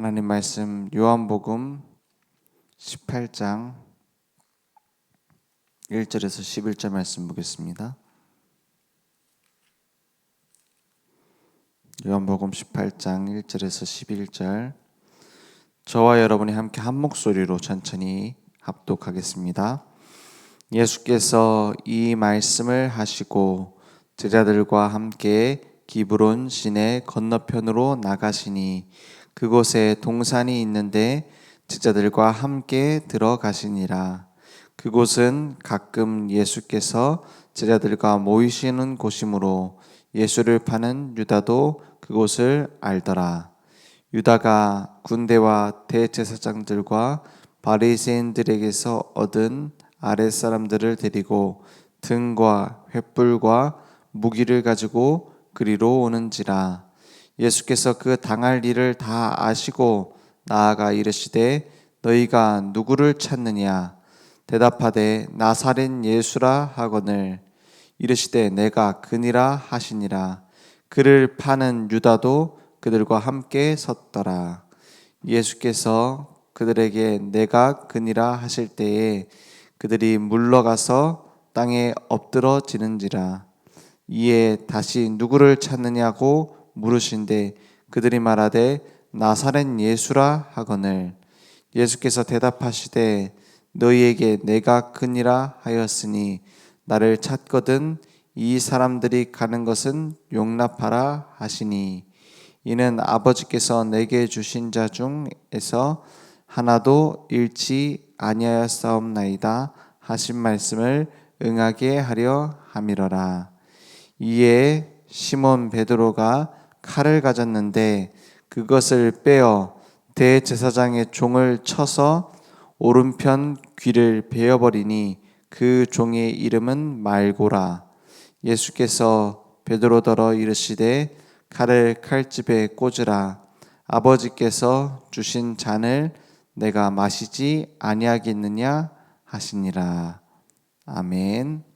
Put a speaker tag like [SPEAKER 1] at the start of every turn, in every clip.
[SPEAKER 1] 하나님 말씀 요한복음 18장 1절에서 11절 말씀 보겠습니다. 요한복음 18장 1절에서 11절 저와 여러분이 함께 한 목소리로 천천히 합독하겠습니다. 예수께서 이 말씀을 하시고 제자들과 함께 기브론 시내 건너편으로 나가시니 그곳에 동산이 있는데 제자들과 함께 들어가시니라. 그곳은 가끔 예수께서 제자들과 모이시는 곳이므로 예수를 파는 유다도 그곳을 알더라. 유다가 군대와 대제사장들과 바리새인들에게서 얻은 아랫사람들을 데리고 등과 횃불과 무기를 가지고 그리로 오는지라. 예수께서 그 당할 일을 다 아시고 나아가 이르시되 너희가 누구를 찾느냐? 대답하되 나사렛 예수라 하거늘. 이르시되 내가 그니라 하시니라. 그를 파는 유다도 그들과 함께 섰더라. 예수께서 그들에게 내가 그니라 하실 때에 그들이 물러가서 땅에 엎드러지는지라. 이에 다시 누구를 찾느냐고 물으신데 그들이 말하되 나사렛 예수라 하거늘. 예수께서 대답하시되 너희에게 내가 그니라 하였으니 나를 찾거든 이 사람들이 가는 것은 용납하라 하시니 이는 아버지께서 내게 주신 자 중에서 하나도 잃지 아니하였사옵나이다 하신 말씀을 응하게 하려 함이러라. 이에 시몬 베드로가 칼을 가졌는데 그것을 빼어 대제사장의 종을 쳐서 오른편 귀를 베어버리니 그 종의 이름은 말고라. 예수께서 베드로더러 이르시되 칼을 칼집에 꽂으라. 아버지께서 주신 잔을 내가 마시지 아니하겠느냐 하시니라. 아멘.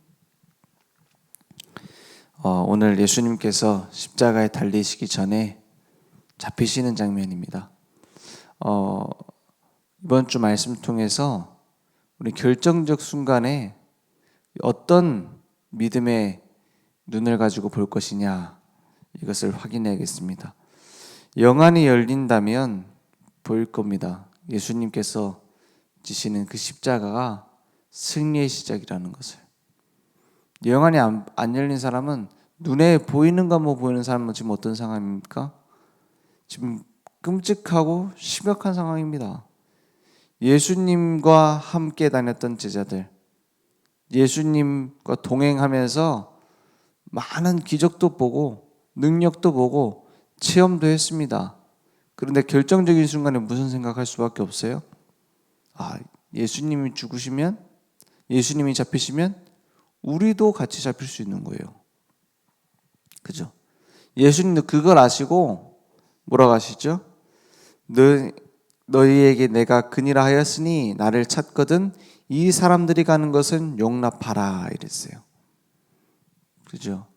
[SPEAKER 1] 오늘 예수님께서 십자가에 달리시기 전에 잡히시는 장면입니다. 이번 주 말씀 통해서 우리 결정적 순간에 어떤 믿음의 눈을 가지고 볼 것이냐 이것을 확인해야겠습니다. 영안이 열린다면 보일 겁니다. 예수님께서 지시는 그 십자가가 승리의 시작이라는 것을. 영안이 안 열린 사람은 눈에 보이는 것만 보이는 사람은 지금 어떤 상황입니까? 지금 끔찍하고 심각한 상황입니다. 예수님과 함께 다녔던 제자들, 예수님과 동행하면서 많은 기적도 보고 능력도 보고 체험도 했습니다. 그런데 결정적인 순간에 무슨 생각할 수밖에 없어요? 예수님이 죽으시면, 예수님이 잡히시면 우리도 같이 잡힐 수 있는 거예요. 그죠? 예수님도 그걸 아시고 뭐라고 하시죠? 너희에게 내가 그니라 하였으니 나를 찾거든 이 사람들이 가는 것은 용납하라 이랬어요. 그죠?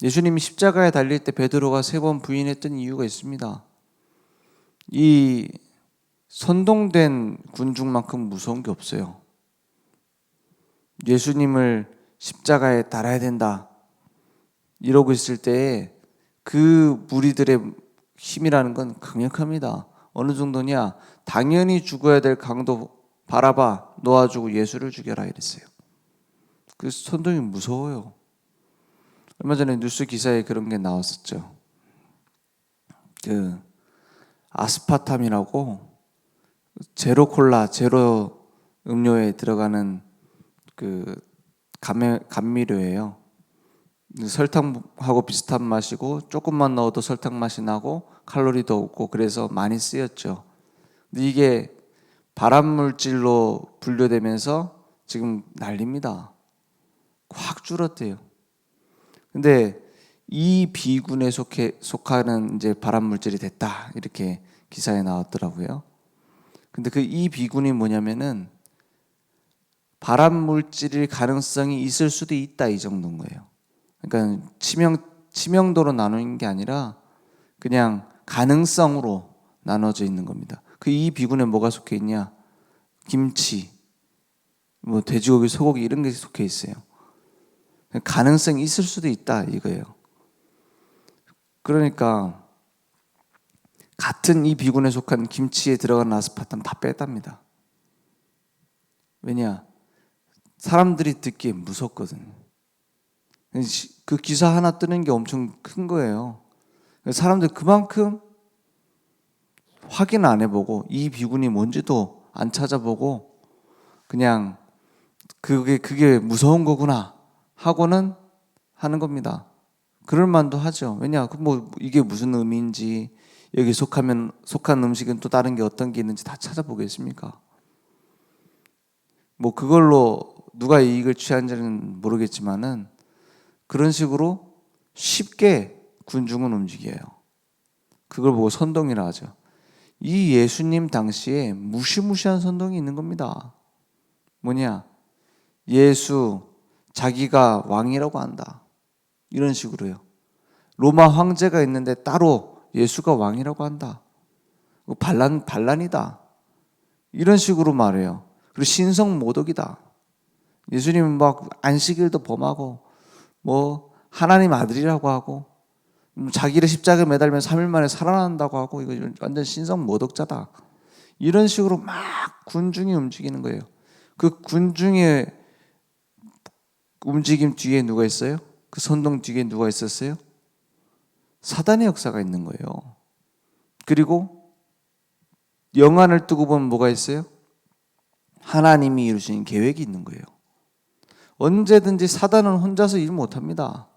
[SPEAKER 1] 예수님이 십자가에 달릴 때 베드로가 3번 부인했던 이유가 있습니다. 이 선동된 군중만큼 무서운 게 없어요. 예수님을 십자가에 달아야 된다 이러고 있을 때에 그 무리들의 힘이라는 건 강력합니다. 어느 정도냐? 당연히 죽어야 될 강도 바라바 놓아주고 예수를 죽여라 이랬어요. 그 선동이 무서워요. 얼마 전에 뉴스 기사에 그런 게 나왔었죠. 그 아스파탐이라고 제로 콜라, 제로 음료에 들어가는 그 감미료예요. 설탕하고 비슷한 맛이고 조금만 넣어도 설탕 맛이 나고 칼로리도 없고 그래서 많이 쓰였죠. 근데 이게 발암물질로 분류되면서 지금 난립니다. 확 줄었대요. 근데 이 비군에 속하는 이제 발암물질이 됐다 이렇게 기사에 나왔더라고요. 근데 그 이 비군이 뭐냐면은 발암물질일 가능성이 있을 수도 있다 이 정도인 거예요. 그러니까 치명도로 나누는 게 아니라 그냥 가능성으로 나눠져 있는 겁니다. 그 이 비군에 뭐가 속해 있냐? 김치, 뭐 돼지고기, 소고기 이런 게 속해 있어요. 가능성이 있을 수도 있다 이거예요. 그러니까 같은 이 비군에 속한 김치에 들어간 아스파탐 다 뺐답니다. 왜냐? 사람들이 듣기에 무섭거든. 그 기사 하나 뜨는 게 엄청 큰 거예요. 사람들 그만큼 확인 안 해보고 이 비군이 뭔지도 안 찾아보고 그냥 그게 무서운 거구나 하고는 하는 겁니다. 그럴 만도 하죠. 왜냐? 뭐 이게 무슨 의미인지 여기 속한 음식은 또 다른 게 어떤 게 있는지 다 찾아보겠습니까? 뭐 그걸로 누가 이익을 취한지는 모르겠지만은 그런 식으로 쉽게 군중은 움직여요. 그걸 보고 선동이라 하죠. 이 예수님 당시에 무시무시한 선동이 있는 겁니다. 뭐냐? 예수 자기가 왕이라고 한다. 이런 식으로요. 로마 황제가 있는데 따로 예수가 왕이라고 한다. 반란이다. 이런 식으로 말해요. 그리고 신성 모독이다. 예수님은 막 안식일도 범하고 뭐 하나님 아들이라고 하고 자기를 십자가에 매달면 3일 만에 살아난다고 하고 이거 완전 신성 모독자다. 이런 식으로 막 군중이 움직이는 거예요. 그 군중의 움직임 뒤에 누가 있어요? 그 선동 뒤에 누가 있었어요? 사단의 역사가 있는 거예요. 그리고 영안을 뜨고 보면 뭐가 있어요? 하나님이 이루신 계획이 있는 거예요. 언제든지 사단은 혼자서 일 못합니다.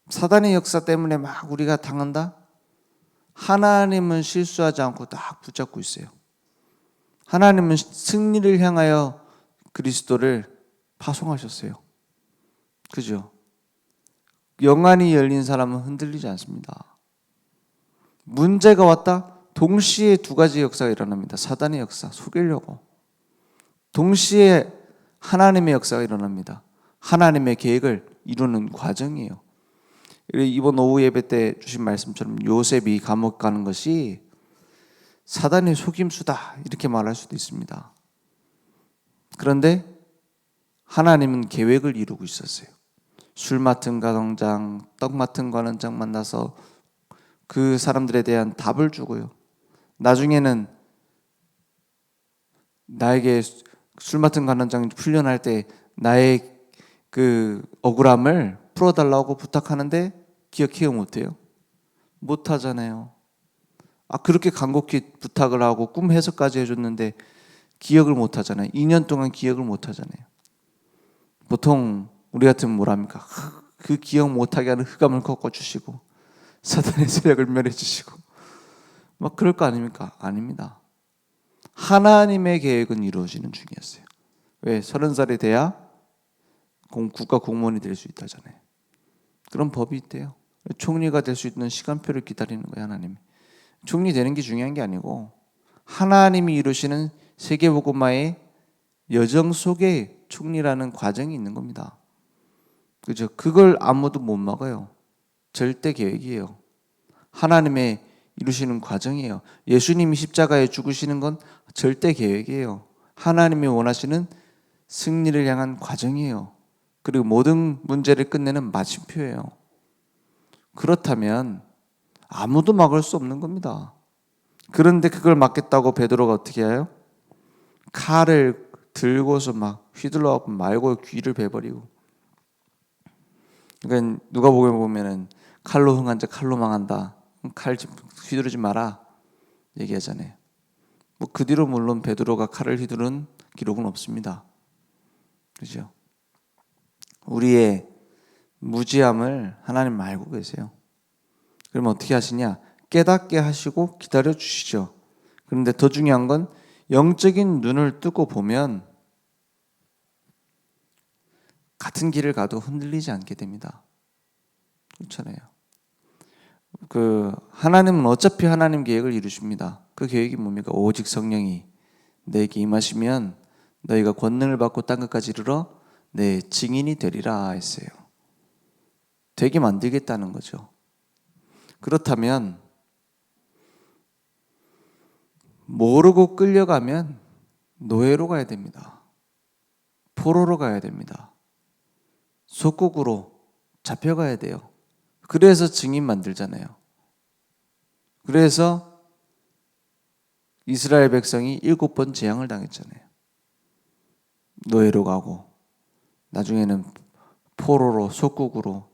[SPEAKER 1] 사단의 역사 때문에 막 우리가 당한다? 하나님은 실수하지 않고 딱 붙잡고 있어요. 하나님은 승리를 향하여 그리스도를 파송하셨어요. 그죠? 영안이 열린 사람은 흔들리지 않습니다. 문제가 왔다? 동시에 두 가지 역사가 일어납니다. 사단의 역사, 속이려고. 동시에 하나님의 역사가 일어납니다. 하나님의 계획을 이루는 과정이에요. 이번 오후 예배 때 주신 말씀처럼 요셉이 감옥 가는 것이 사단의 속임수다 이렇게 말할 수도 있습니다. 그런데 하나님은 계획을 이루고 있었어요. 술 맡은 관원장, 떡 맡은 관원장 만나서 그 사람들에 대한 답을 주고요. 나중에는 나에게 술 맡은 관원장 풀려날 때 나의 그 억울함을 풀어달라고 부탁하는데 기억해요 못해요? 못하잖아요. 그렇게 간곡히 부탁을 하고 꿈 해석까지 해줬는데 기억을 못하잖아요. 2년 동안 기억을 못하잖아요. 보통 우리 같으면 뭐랍니까? 그 기억 못하게 하는 흑암을 꺾어주시고 사탄의 세력을 멸해주시고 막 그럴 거 아닙니까? 아닙니다. 하나님의 계획은 이루어지는 중이었어요. 왜? 30살이 돼야 국가 공무원이 될 수 있다잖아요. 그런 법이 있대요. 총리가 될 수 있는 시간표를 기다리는 거예요. 하나님이. 총리 되는 게 중요한 게 아니고 하나님이 이루시는 세계복음화의 여정 속에 총리라는 과정이 있는 겁니다. 그죠? 그걸 아무도 못 막아요. 절대 계획이에요. 하나님의 이루시는 과정이에요. 예수님이 십자가에 죽으시는 건 절대 계획이에요. 하나님이 원하시는 승리를 향한 과정이에요. 그리고 모든 문제를 끝내는 마침표예요. 그렇다면 아무도 막을 수 없는 겁니다. 그런데 그걸 막겠다고 베드로가 어떻게 해요? 칼을 들고서 막 휘둘러갖고 말고 귀를 베버리고. 그러니까 누가복음에 보면은 칼로 흥한 자 칼로 망한다. 칼 휘두르지 마라 얘기하잖아요. 뭐 그 뒤로 물론 베드로가 칼을 휘두른 기록은 없습니다. 그죠? 우리의 무지함을 하나님 알고 계세요. 그러면 어떻게 하시냐? 깨닫게 하시고 기다려 주시죠. 그런데 더 중요한 건 영적인 눈을 뜨고 보면 같은 길을 가도 흔들리지 않게 됩니다. 그렇잖아요. 하나님은 어차피 하나님 계획을 이루십니다. 그 계획이 뭡니까? 오직 성령이 너에게 임하시면 너희가 권능을 받고 땅 끝까지 이르러 내 증인이 되리라 했어요. 되게 만들겠다는 거죠. 그렇다면 모르고 끌려가면 노예로 가야 됩니다. 포로로 가야 됩니다. 속국으로 잡혀가야 돼요. 그래서 증인 만들잖아요. 그래서 이스라엘 백성이 7번 재앙을 당했잖아요. 노예로 가고 나중에는 포로로 속국으로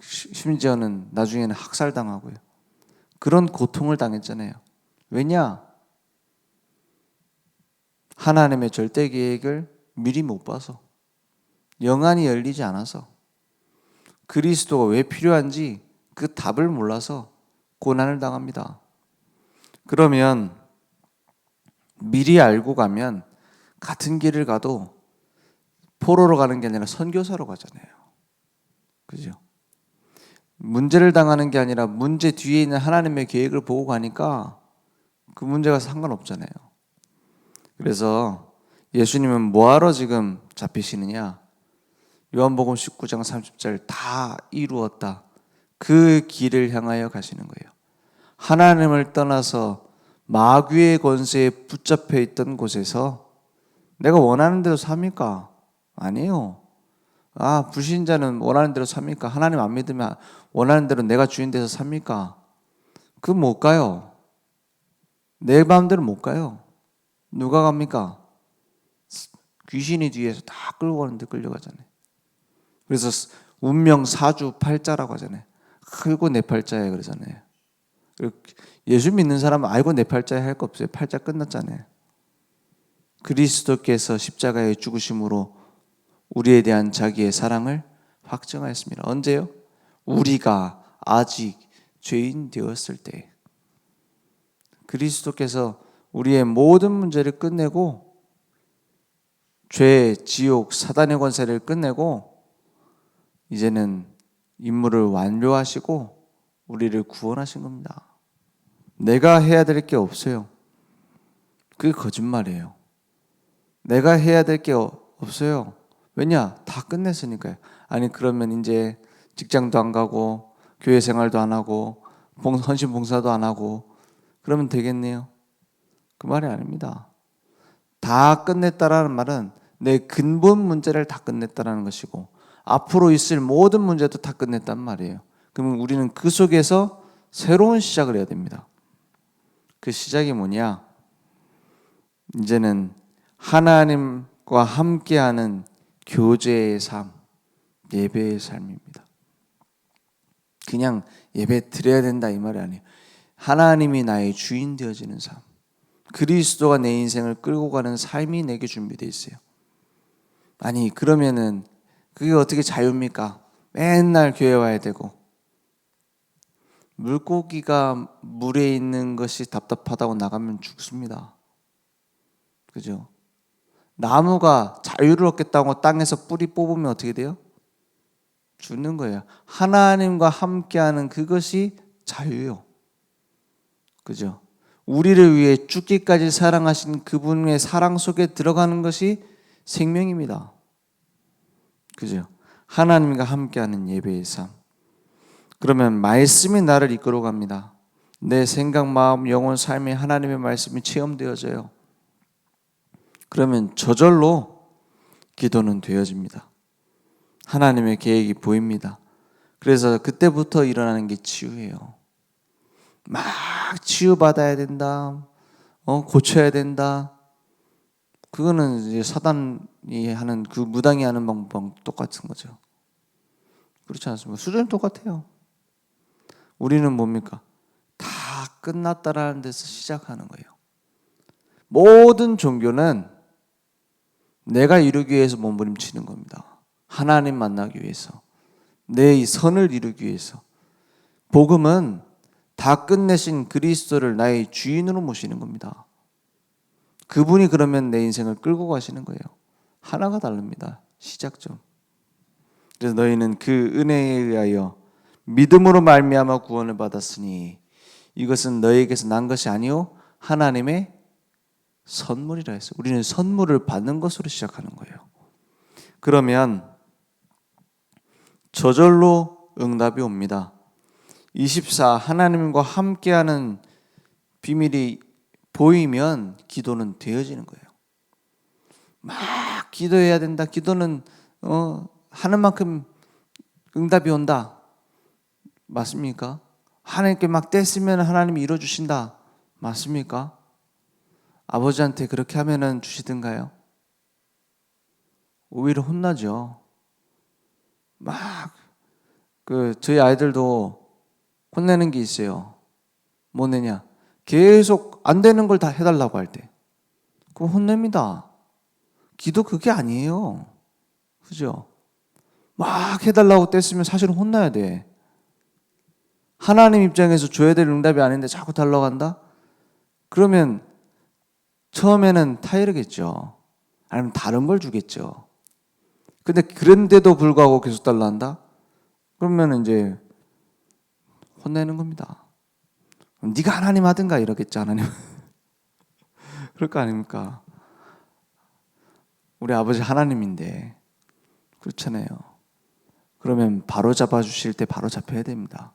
[SPEAKER 1] 심지어는 나중에는 학살당하고요. 그런 고통을 당했잖아요. 왜냐? 하나님의 절대 계획을 미리 못 봐서, 영안이 열리지 않아서, 그리스도가 왜 필요한지 그 답을 몰라서 고난을 당합니다. 그러면 미리 알고 가면 같은 길을 가도 포로로 가는 게 아니라 선교사로 가잖아요. 그죠? 문제를 당하는 게 아니라 문제 뒤에 있는 하나님의 계획을 보고 가니까 그 문제가 상관없잖아요. 그래서 예수님은 뭐하러 지금 잡히시느냐? 요한복음 19장 30절 다 이루었다. 그 길을 향하여 가시는 거예요. 하나님을 떠나서 마귀의 권세에 붙잡혀 있던 곳에서 내가 원하는 대로 삽니까? 아니에요. 불신자는 원하는 대로 삽니까? 하나님 안 믿으면 원하는 대로 내가 주인 돼서 삽니까? 그건 못 가요. 내 마음대로 못 가요. 누가 갑니까? 귀신이 뒤에서 다 끌고 가는데 끌려가잖아요. 그래서 운명 사주 팔자라고 하잖아요. 아이고 내 팔자야 그러잖아요. 예수 믿는 사람은 아이고 내 팔자야 할 거 없어요. 팔자 끝났잖아요. 그리스도께서 십자가의 죽으심으로 우리에 대한 자기의 사랑을 확증하였습니다. 언제요? 우리가 아직 죄인 되었을 때. 그리스도께서 우리의 모든 문제를 끝내고 죄, 지옥, 사단의 권세를 끝내고 이제는 임무를 완료하시고 우리를 구원하신 겁니다. 내가 해야 될 게 없어요. 그게 거짓말이에요. 내가 해야 될 게 없어요. 왜냐? 다 끝냈으니까요. 아니 그러면 이제 직장도 안 가고 교회 생활도 안 하고 헌신 봉사도 안 하고 그러면 되겠네요. 그 말이 아닙니다. 다 끝냈다라는 말은 내 근본 문제를 다 끝냈다라는 것이고 앞으로 있을 모든 문제도 다 끝냈단 말이에요. 그러면 우리는 그 속에서 새로운 시작을 해야 됩니다. 그 시작이 뭐냐? 이제는 하나님과 함께하는 교제의 삶, 예배의 삶입니다. 그냥 예배 드려야 된다 이 말이 아니에요. 하나님이 나의 주인 되어지는 삶, 그리스도가 내 인생을 끌고 가는 삶이 내게 준비되어 있어요. 아니 그러면은 그게 어떻게 자유입니까? 맨날 교회 와야 되고 물고기가 물에 있는 것이 답답하다고 나가면 죽습니다. 그죠? 나무가 자유를 얻겠다고 땅에서 뿌리 뽑으면 어떻게 돼요? 죽는 거예요. 하나님과 함께하는 그것이 자유예요. 그죠? 우리를 위해 죽기까지 사랑하신 그분의 사랑 속에 들어가는 것이 생명입니다. 그죠? 하나님과 함께하는 예배의 삶. 그러면 말씀이 나를 이끌어 갑니다. 내 생각, 마음, 영혼, 삶에 하나님의 말씀이 체험되어져요. 그러면 저절로 기도는 되어집니다. 하나님의 계획이 보입니다. 그래서 그때부터 일어나는 게 치유예요. 막 치유받아야 된다. 고쳐야 된다. 그거는 이제 사단이 하는 그 무당이 하는 방법랑 똑같은 거죠. 그렇지 않습니까? 수준이 똑같아요. 우리는 뭡니까? 다 끝났다라는 데서 시작하는 거예요. 모든 종교는 내가 이루기 위해서 몸부림치는 겁니다. 하나님 만나기 위해서, 내 이 선을 이루기 위해서. 복음은 다 끝내신 그리스도를 나의 주인으로 모시는 겁니다. 그분이 그러면 내 인생을 끌고 가시는 거예요. 하나가 다릅니다. 시작점. 그래서 너희는 그 은혜에 의하여 믿음으로 말미암아 구원을 받았으니 이것은 너희에게서 난 것이 아니요 하나님의 선물이라 했어요. 우리는 선물을 받는 것으로 시작하는 거예요. 그러면 저절로 응답이 옵니다. 24 하나님과 함께하는 비밀이 보이면 기도는 되어지는 거예요. 막 기도해야 된다. 기도는 하는 만큼 응답이 온다. 맞습니까? 하나님께 막 떼쓰면 하나님이 이루어주신다. 맞습니까? 아버지한테 그렇게 하면은 주시던가요? 오히려 혼나죠. 막 저희 아이들도 혼내는 게 있어요. 뭐 내냐? 계속 안 되는 걸 다 해달라고 할 때. 그거 혼냅니다. 기도 그게 아니에요. 그죠? 막 해달라고 뗐으면 사실은 혼나야 돼. 하나님 입장에서 줘야 될 응답이 아닌데 자꾸 달라고 한다? 그러면 처음에는 타이르겠죠. 아니면 다른 걸 주겠죠. 근데 그런데도 불구하고 계속 달라 한다? 그러면 이제 혼내는 겁니다. 네가 하나님 하든가 이러겠죠, 하나님. 그럴 거 아닙니까? 우리 아버지 하나님인데 그렇잖아요. 그러면 바로 잡아주실 때 바로 잡혀야 됩니다.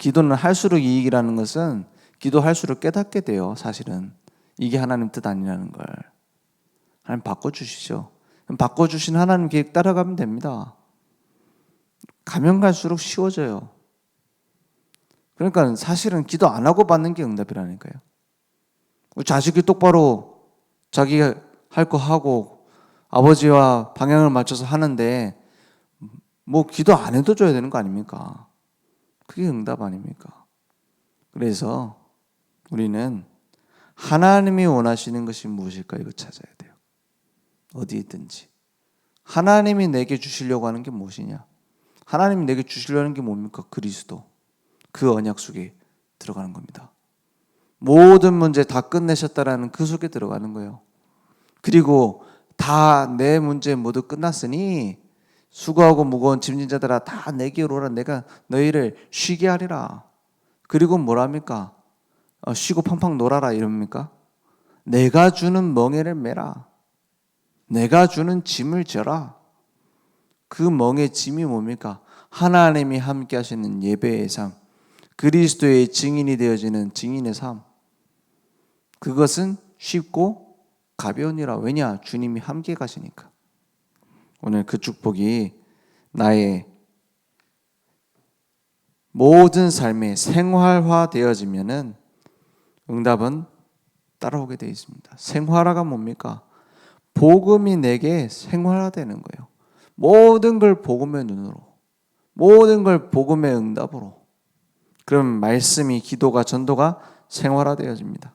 [SPEAKER 1] 기도는 할수록 이익이라는 것은 기도할수록 깨닫게 돼요. 사실은 이게 하나님 뜻 아니라는 걸. 하나님 바꿔주시죠. 바꿔주신 하나님 계획 따라가면 됩니다. 가면 갈수록 쉬워져요. 그러니까 사실은 기도 안 하고 받는 게 응답이라니까요. 자식이 똑바로 자기가 할 거 하고 아버지와 방향을 맞춰서 하는데 뭐 기도 안 해도 줘야 되는 거 아닙니까? 그게 응답 아닙니까? 그래서 우리는 하나님이 원하시는 것이 무엇일까 이거 찾아야 돼요. 어디 있든지. 하나님이 내게 주시려고 하는 게 무엇이냐? 하나님이 내게 주시려는 게 뭡니까? 그리스도. 그 언약 속에 들어가는 겁니다. 모든 문제 다 끝내셨다라는 그 속에 들어가는 거예요. 그리고 다 내 문제 모두 끝났으니 수고하고 무거운 짐진 자들아 다 내게로 오라. 내가 너희를 쉬게 하리라. 그리고 뭐랍니까? 쉬고 팡팡 놀아라 이럽니까? 내가 주는 멍에를 메라. 내가 주는 짐을 져라. 그 멍의 짐이 뭡니까? 하나님이 함께 하시는 예배의 삶, 그리스도의 증인이 되어지는 증인의 삶. 그것은 쉽고 가벼우니라. 왜냐? 주님이 함께 가시니까. 오늘 그 축복이 나의 모든 삶에 생활화 되어지면은 응답은 따라오게 되어 있습니다. 생활화가 뭡니까? 복음이 내게 생활화되는 거예요. 모든 걸 복음의 눈으로, 모든 걸 복음의 응답으로. 그럼 말씀이, 기도가, 전도가 생활화되어집니다.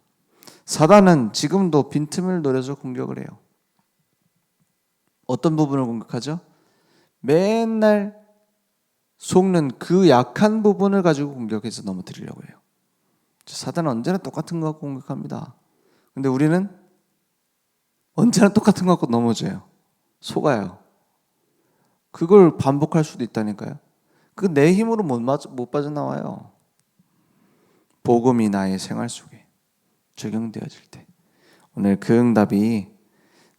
[SPEAKER 1] 사단은 지금도 빈틈을 노려서 공격을 해요. 어떤 부분을 공격하죠? 맨날 속는 그 약한 부분을 가지고 공격해서 넘어뜨리려고 해요. 사단은 언제나 똑같은 거 갖고 공격합니다. 근데 우리는 언제나 똑같은 거 갖고 넘어져요. 속아요. 그걸 반복할 수도 있다니까요. 그 내 힘으로 못 빠져나와요. 복음이 나의 생활 속에 적용되어질 때 오늘 그 응답이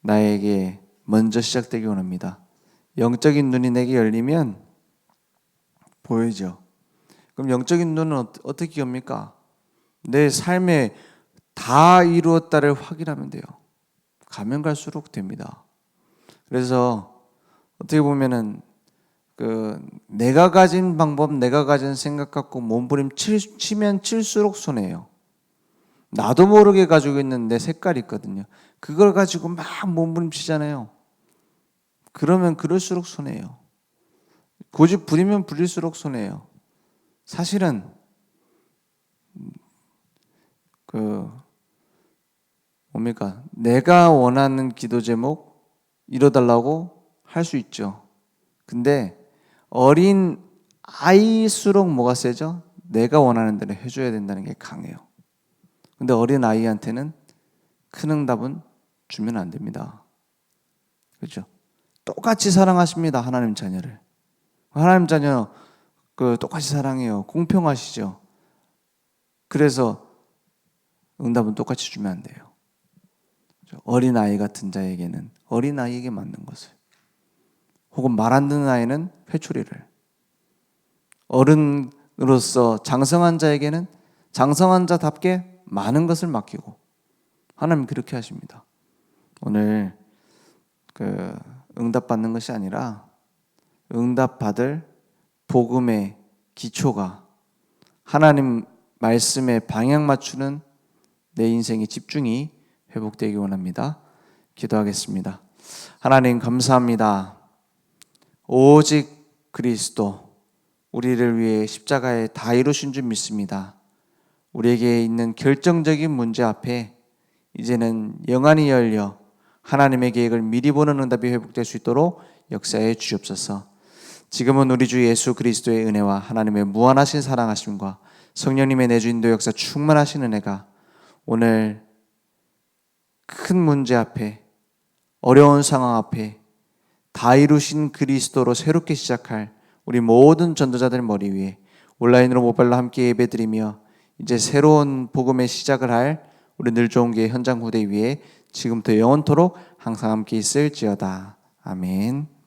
[SPEAKER 1] 나에게 먼저 시작되기 원합니다. 영적인 눈이 내게 열리면 보이죠. 그럼 영적인 눈은 어떻게 엽니까? 내 삶에 다 이루었다를 확인하면 돼요. 가면 갈수록 됩니다. 그래서 어떻게 보면은 내가 가진 방법, 내가 가진 생각 갖고 몸부림 치면 칠수록 손해예요. 나도 모르게 가지고 있는 내 색깔이 있거든요. 그걸 가지고 막 몸부림치잖아요. 그러면 그럴수록 손해예요. 고집 부리면 부릴수록 손해예요. 사실은 뭡니까? 내가 원하는 기도 제목 이뤄달라고 할 수 있죠. 근데 어린 아이일수록 뭐가 세죠? 내가 원하는 대로 해줘야 된다는 게 강해요. 근데 어린 아이한테는 큰 응답은 주면 안 됩니다. 그렇죠? 똑같이 사랑하십니다. 하나님 자녀를. 하나님 자녀 똑같이 사랑해요. 공평하시죠. 그래서 응답은 똑같이 주면 안 돼요. 어린 아이 같은 자에게는 어린 아이에게 맞는 것을, 혹은 말 안 듣는 아이는 회초리를, 어른으로서 장성한 자에게는 장성한 자답게 많은 것을 맡기고 하나님 그렇게 하십니다. 오늘 응답받는 것이 아니라 응답받을 복음의 기초가 하나님 말씀에 방향 맞추는 내 인생의 집중이 회복되기 원합니다. 기도하겠습니다. 하나님 감사합니다. 오직 그리스도 우리를 위해 십자가에 다 이루신 줄 믿습니다. 우리에게 있는 결정적인 문제 앞에 이제는 영안이 열려 하나님의 계획을 미리 보는 응답이 회복될 수 있도록 역사해 주옵소서. 지금은 우리 주 예수 그리스도의 은혜와 하나님의 무한하신 사랑하심과 성령님의 내주 인도 역사 충만하신 은혜가 오늘 큰 문제 앞에 어려운 상황 앞에 다 이루신 그리스도로 새롭게 시작할 우리 모든 전도자들 머리 위에 온라인으로 모바일로 함께 예배드리며 이제 새로운 복음의 시작을 할 우리 늘 좋은 교회 현장 후대 위에 지금부터 영원토록 항상 함께 있을지어다. 아멘.